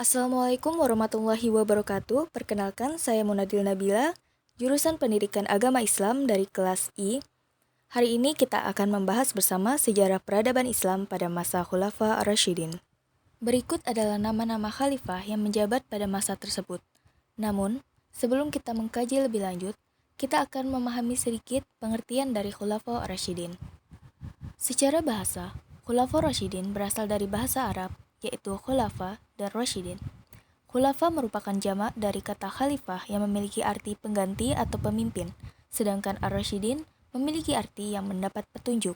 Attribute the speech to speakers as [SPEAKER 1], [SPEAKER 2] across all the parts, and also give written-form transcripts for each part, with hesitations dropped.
[SPEAKER 1] Assalamualaikum warahmatullahi wabarakatuh. Perkenalkan, saya Munadil Nabila, jurusan Pendidikan Agama Islam dari kelas I. Hari ini kita akan membahas bersama sejarah peradaban Islam pada masa Khulafa ar-Rasyidin. Berikut adalah nama-nama khalifah yang menjabat pada masa tersebut. Namun, sebelum kita mengkaji lebih lanjut, kita akan memahami sedikit pengertian dari Khulafa ar-Rasyidin. Secara bahasa, Khulafa Rasyidin berasal dari bahasa Arab, yaitu Khulafa dan Rasyidin. Khulafa merupakan jamak dari kata khalifah yang memiliki arti pengganti atau pemimpin, sedangkan ar-Rasyidin memiliki arti yang mendapat petunjuk.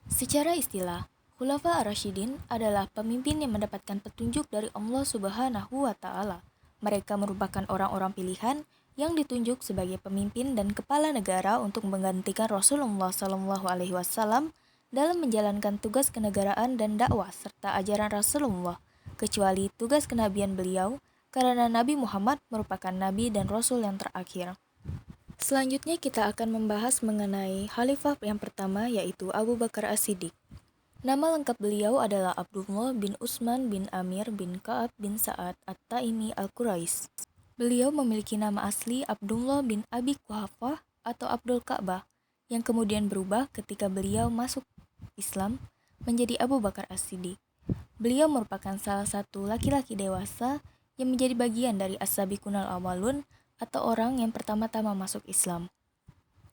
[SPEAKER 1] Secara istilah, Khulafa ar-Rasyidin adalah pemimpin yang mendapatkan petunjuk dari Allah Subhanahu wa Ta'ala. Mereka merupakan orang-orang pilihan yang ditunjuk sebagai pemimpin dan kepala negara untuk menggantikan Rasulullah SAW dalam menjalankan tugas kenegaraan dan dakwah serta ajaran Rasulullah, kecuali tugas kenabian beliau, karena Nabi Muhammad merupakan Nabi dan Rasul yang terakhir. Selanjutnya kita akan membahas mengenai khalifah yang pertama, yaitu Abu Bakar As-Siddiq. Nama lengkap beliau adalah Abdullah bin Utsman bin Amir bin Ka'ab bin Sa'ad At-Taimi Al-Quraish. Beliau memiliki nama asli Abdullah bin Abi Quhafah atau Abdul Ka'bah, yang kemudian berubah ketika beliau masuk Islam menjadi Abu Bakar As-Siddiq. Beliau merupakan salah satu laki-laki dewasa yang menjadi bagian dari As-Sabiqunal Awwalun atau orang yang pertama-tama masuk Islam.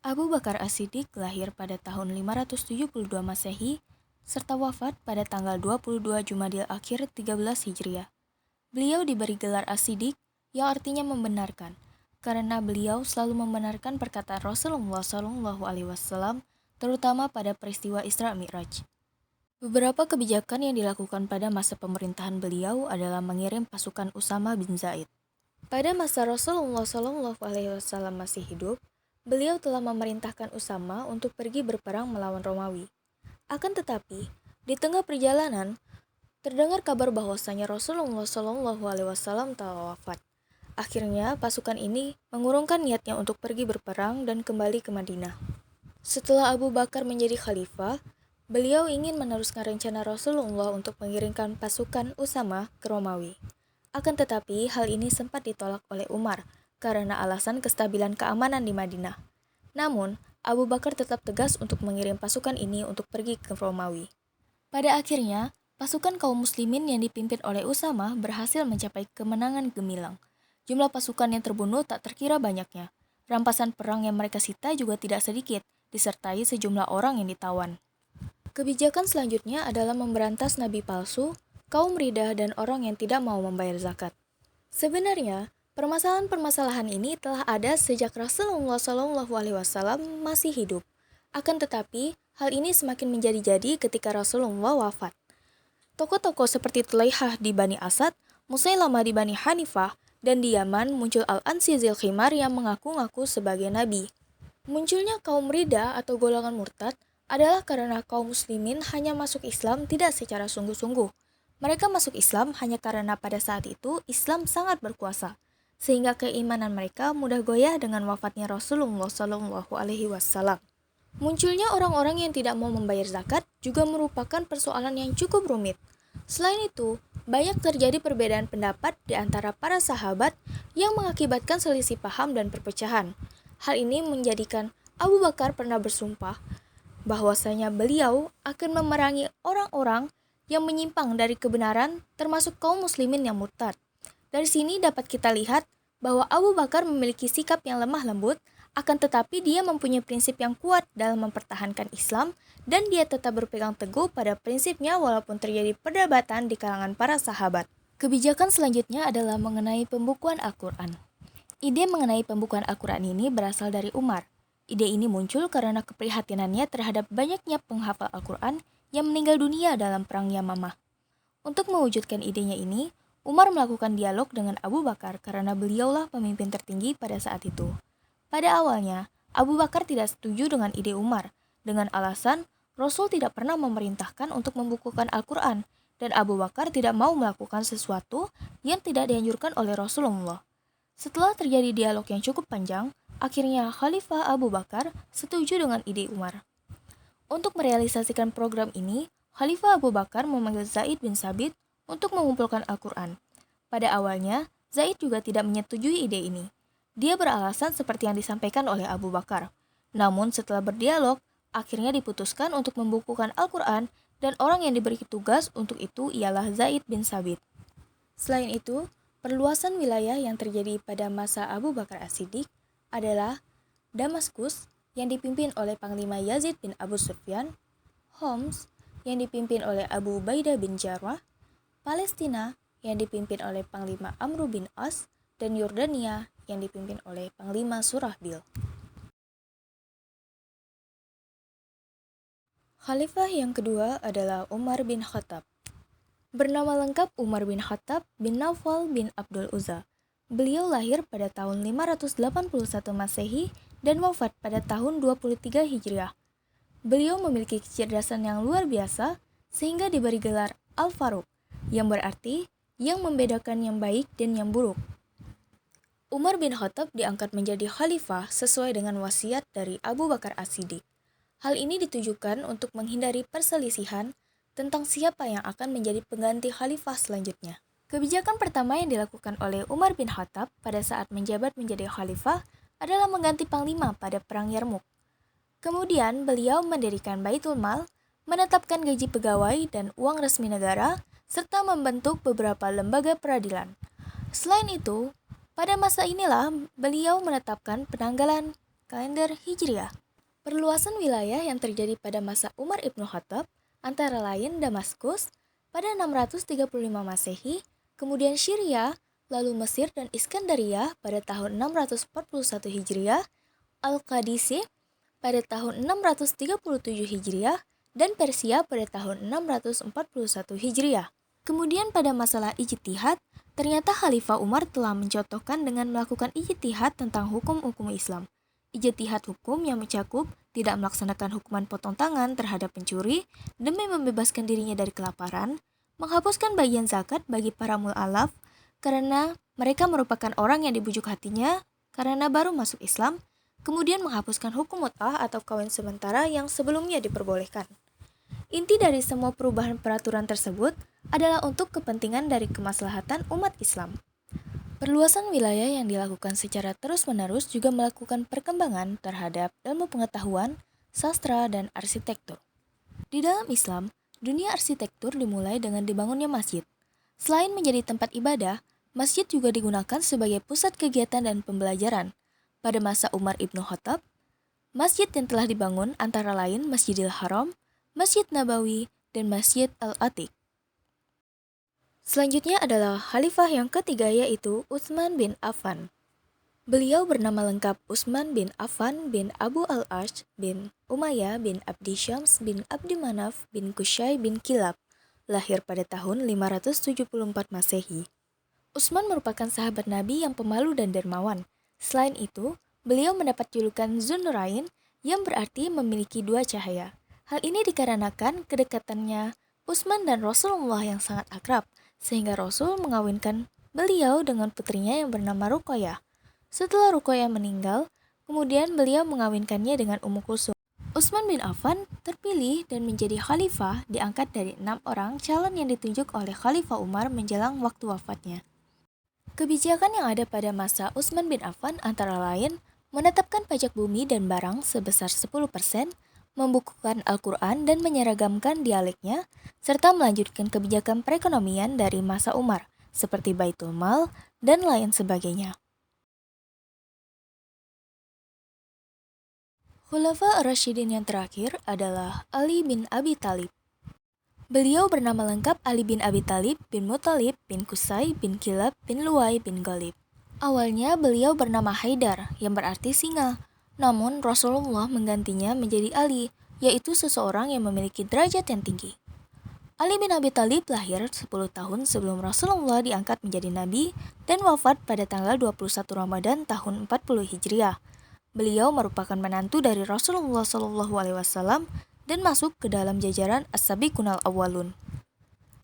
[SPEAKER 1] Abu Bakar As-Siddiq lahir pada tahun 572 Masehi serta wafat pada tanggal 22 Jumadil Akhir 13 Hijriah. Beliau diberi gelar As-Siddiq yang artinya membenarkan, karena beliau selalu membenarkan perkataan Rasulullah SAW, terutama pada peristiwa Isra Mi'raj. Beberapa kebijakan yang dilakukan pada masa pemerintahan beliau adalah mengirim pasukan Usama bin Zaid. Pada masa Rasulullah SAW masih hidup, beliau telah memerintahkan Usama untuk pergi berperang melawan Romawi. Akan tetapi, di tengah perjalanan, terdengar kabar bahwasanya Rasulullah SAW telah wafat. Akhirnya, pasukan ini mengurungkan niatnya untuk pergi berperang dan kembali ke Madinah. Setelah Abu Bakar menjadi khalifah, beliau ingin meneruskan rencana Rasulullah untuk mengirimkan pasukan Usama ke Romawi. Akan tetapi, hal ini sempat ditolak oleh Umar karena alasan kestabilan keamanan di Madinah. Namun, Abu Bakar tetap tegas untuk mengirim pasukan ini untuk pergi ke Romawi. Pada akhirnya, pasukan kaum muslimin yang dipimpin oleh Usama berhasil mencapai kemenangan gemilang. Jumlah pasukan yang terbunuh tak terkira banyaknya. Rampasan perang yang mereka sita juga tidak sedikit, disertai sejumlah orang yang ditawan. Kebijakan selanjutnya adalah memberantas nabi palsu, kaum ridah, dan orang yang tidak mau membayar zakat. Sebenarnya, permasalahan-permasalahan ini telah ada sejak Rasulullah SAW masih hidup. Akan tetapi, hal ini semakin menjadi-jadi ketika Rasulullah wafat. Tokoh-tokoh seperti Tulaihah di Bani Asad, Musailamah di Bani Hanifah, dan di Yaman muncul Al-Ansi Zil Khimar yang mengaku-ngaku sebagai nabi. Munculnya kaum Ridha atau golongan murtad adalah karena kaum muslimin hanya masuk Islam tidak secara sungguh-sungguh. Mereka masuk Islam hanya karena pada saat itu Islam sangat berkuasa, sehingga keimanan mereka mudah goyah dengan wafatnya Rasulullah SAW. Munculnya orang-orang yang tidak mau membayar zakat juga merupakan persoalan yang cukup rumit. Selain itu, banyak terjadi perbedaan pendapat di antara para sahabat yang mengakibatkan selisih paham dan perpecahan. Hal ini menjadikan Abu Bakar pernah bersumpah bahwasanya beliau akan memerangi orang-orang yang menyimpang dari kebenaran, termasuk kaum muslimin yang murtad. Dari sini dapat kita lihat bahwa Abu Bakar memiliki sikap yang lemah lembut, akan tetapi dia mempunyai prinsip yang kuat dalam mempertahankan Islam dan dia tetap berpegang teguh pada prinsipnya walaupun terjadi perdebatan di kalangan para sahabat. Kebijakan selanjutnya adalah mengenai pembukuan Al-Quran. Ide mengenai pembukuan Al-Quran ini berasal dari Umar. Ide ini muncul karena keprihatinannya terhadap banyaknya penghafal Al-Quran yang meninggal dunia dalam Perang Yamamah. Untuk mewujudkan idenya ini, Umar melakukan dialog dengan Abu Bakar karena beliaulah pemimpin tertinggi pada saat itu. Pada awalnya, Abu Bakar tidak setuju dengan ide Umar, dengan alasan Rasul tidak pernah memerintahkan untuk membukukan Al-Quran, dan Abu Bakar tidak mau melakukan sesuatu yang tidak dianjurkan oleh Rasulullah. Setelah terjadi dialog yang cukup panjang, akhirnya Khalifah Abu Bakar setuju dengan ide Umar. Untuk merealisasikan program ini, Khalifah Abu Bakar memanggil Zaid bin Sabit untuk mengumpulkan Al-Quran. Pada awalnya, Zaid juga tidak menyetujui ide ini. Dia beralasan seperti yang disampaikan oleh Abu Bakar. Namun setelah berdialog, akhirnya diputuskan untuk membukukan Al-Quran dan orang yang diberi tugas untuk itu ialah Zaid bin Sabit. Selain itu, perluasan wilayah yang terjadi pada masa Abu Bakar As-Siddiq adalah Damaskus yang dipimpin oleh Panglima Yazid bin Abu Sufyan, Homs yang dipimpin oleh Abu Ubaidah bin Jarrah, Palestina yang dipimpin oleh Panglima Amr bin As, dan Yordania yang dipimpin oleh Panglima Surahbil. Khalifah yang kedua adalah Umar bin Khattab. Bernama lengkap Umar bin Khattab bin Naufal bin Abdul Uzza. Beliau lahir pada tahun 581 Masehi dan wafat pada tahun 23 Hijriah. Beliau memiliki kecerdasan yang luar biasa sehingga diberi gelar Al-Faruq, yang berarti yang membedakan yang baik dan yang buruk. Umar bin Khattab diangkat menjadi khalifah sesuai dengan wasiat dari Abu Bakar As-Siddiq. Hal ini ditujukan untuk menghindari perselisihan tentang siapa yang akan menjadi pengganti khalifah selanjutnya. Kebijakan pertama yang dilakukan oleh Umar bin Khattab pada saat menjabat menjadi khalifah adalah mengganti panglima pada Perang Yarmuk. Kemudian beliau mendirikan Baitul Mal, menetapkan gaji pegawai dan uang resmi negara, serta membentuk beberapa lembaga peradilan. Selain itu, pada masa inilah beliau menetapkan penanggalan kalender Hijriah. Perluasan wilayah yang terjadi pada masa Umar ibnu Khattab antara lain Damaskus pada 635 Masehi, kemudian Syria, lalu Mesir dan Iskandaria pada tahun 641 Hijriah, Al-Qadisih pada tahun 637 Hijriah, dan Persia pada tahun 641 Hijriah. Kemudian pada masalah ijtihad, ternyata Khalifah Umar telah mencontohkan dengan melakukan ijtihad tentang hukum-hukum Islam. Ijtihad hukum yang mencakup tidak melaksanakan hukuman potong tangan terhadap pencuri demi membebaskan dirinya dari kelaparan, menghapuskan bagian zakat bagi para mu'alaf karena mereka merupakan orang yang dibujuk hatinya karena baru masuk Islam, kemudian menghapuskan hukum mut'ah atau kawin sementara yang sebelumnya diperbolehkan. Inti dari semua perubahan peraturan tersebut adalah untuk kepentingan dari kemaslahatan umat Islam. Perluasan wilayah yang dilakukan secara terus-menerus juga melakukan perkembangan terhadap ilmu pengetahuan, sastra, dan arsitektur. Di dalam Islam, dunia arsitektur dimulai dengan dibangunnya masjid. Selain menjadi tempat ibadah, masjid juga digunakan sebagai pusat kegiatan dan pembelajaran. Pada masa Umar ibnu Khattab, masjid yang telah dibangun antara lain Masjidil Haram, Masjid Nabawi, dan Masjid Al-Atiq. Selanjutnya adalah khalifah yang ketiga yaitu Utsman bin Affan. Beliau bernama lengkap Utsman bin Affan bin Abu al-Ash bin Umayyah bin Abdi Syams bin Abdi Manaf bin Qusay bin Kilab, lahir pada tahun 574 Masehi. Utsman merupakan sahabat Nabi yang pemalu dan dermawan. Selain itu, beliau mendapat julukan Dzun-Nurain yang berarti memiliki dua cahaya. Hal ini dikarenakan kedekatannya Utsman dan Rasulullah yang sangat akrab, sehingga Rasul mengawinkan beliau dengan putrinya yang bernama Ruqayyah. Setelah Ruqayyah meninggal, kemudian beliau mengawinkannya dengan Ummu Kulsum. Utsman bin Affan terpilih dan menjadi khalifah diangkat dari 6 orang calon yang ditunjuk oleh Khalifah Umar menjelang waktu wafatnya. Kebijakan yang ada pada masa Utsman bin Affan antara lain menetapkan pajak bumi dan barang sebesar 10%, membukukan Al-Quran dan menyeragamkan dialeknya, serta melanjutkan kebijakan perekonomian dari masa Umar, seperti Baitul Mal dan lain sebagainya. Khulafa ar-Rasyidin yang terakhir adalah Ali bin Abi Thalib. Beliau bernama lengkap Ali bin Abi Thalib bin Muthalib bin Qusay bin Kilab bin Luwai bin Ghalib. Awalnya beliau bernama Haidar, yang berarti singa. Namun Rasulullah menggantinya menjadi Ali, yaitu seseorang yang memiliki derajat yang tinggi. Ali bin Abi Thalib lahir 10 tahun sebelum Rasulullah diangkat menjadi nabi dan wafat pada tanggal 21 Ramadan tahun 40 Hijriah. Beliau merupakan menantu dari Rasulullah SAW dan masuk ke dalam jajaran As-Sabiqunal Awwalun.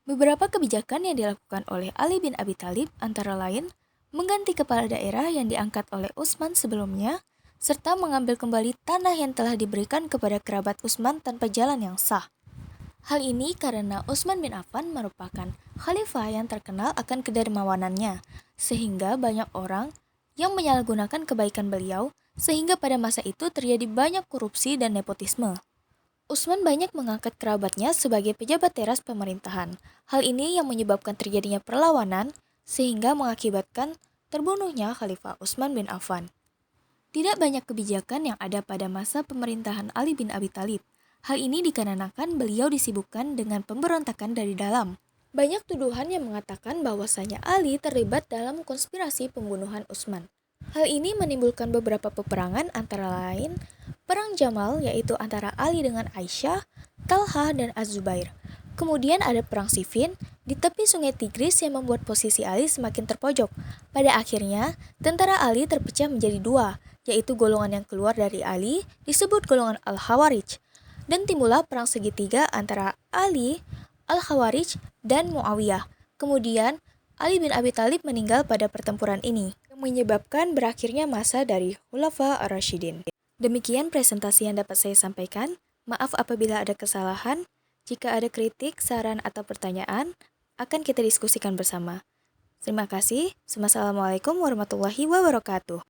[SPEAKER 1] Beberapa kebijakan yang dilakukan oleh Ali bin Abi Thalib antara lain mengganti kepala daerah yang diangkat oleh Utsman sebelumnya, serta mengambil kembali tanah yang telah diberikan kepada kerabat Utsman tanpa jalan yang sah. Hal ini karena Utsman bin Affan merupakan khalifah yang terkenal akan kedermawanannya, sehingga banyak orang yang menyalahgunakan kebaikan beliau, sehingga pada masa itu terjadi banyak korupsi dan nepotisme. Utsman banyak mengangkat kerabatnya sebagai pejabat teras pemerintahan. Hal ini yang menyebabkan terjadinya perlawanan, sehingga mengakibatkan terbunuhnya Khalifah Utsman bin Affan. Tidak banyak kebijakan yang ada pada masa pemerintahan Ali bin Abi Thalib. Hal ini dikarenakan beliau disibukkan dengan pemberontakan dari dalam. Banyak tuduhan yang mengatakan bahwasanya Ali terlibat dalam konspirasi pembunuhan Utsman. Hal ini menimbulkan beberapa peperangan antara lain Perang Jamal yaitu antara Ali dengan Aisyah, Talha dan Az-Zubair. Kemudian ada Perang Siffin di tepi sungai Tigris yang membuat posisi Ali semakin terpojok. Pada akhirnya, tentara Ali terpecah menjadi dua, yaitu golongan yang keluar dari Ali disebut golongan Al-Khawarij. Dan timbullah perang segitiga antara Ali, Al-Khawarij, dan Muawiyah. Kemudian, Ali bin Abi Thalib meninggal pada pertempuran ini, yang menyebabkan berakhirnya masa dari Khulafa ar-Rasyidin. Demikian presentasi yang dapat saya sampaikan. Maaf apabila ada kesalahan. Jika ada kritik, saran, atau pertanyaan, akan kita diskusikan bersama. Terima kasih. Wassalamualaikum warahmatullahi wabarakatuh.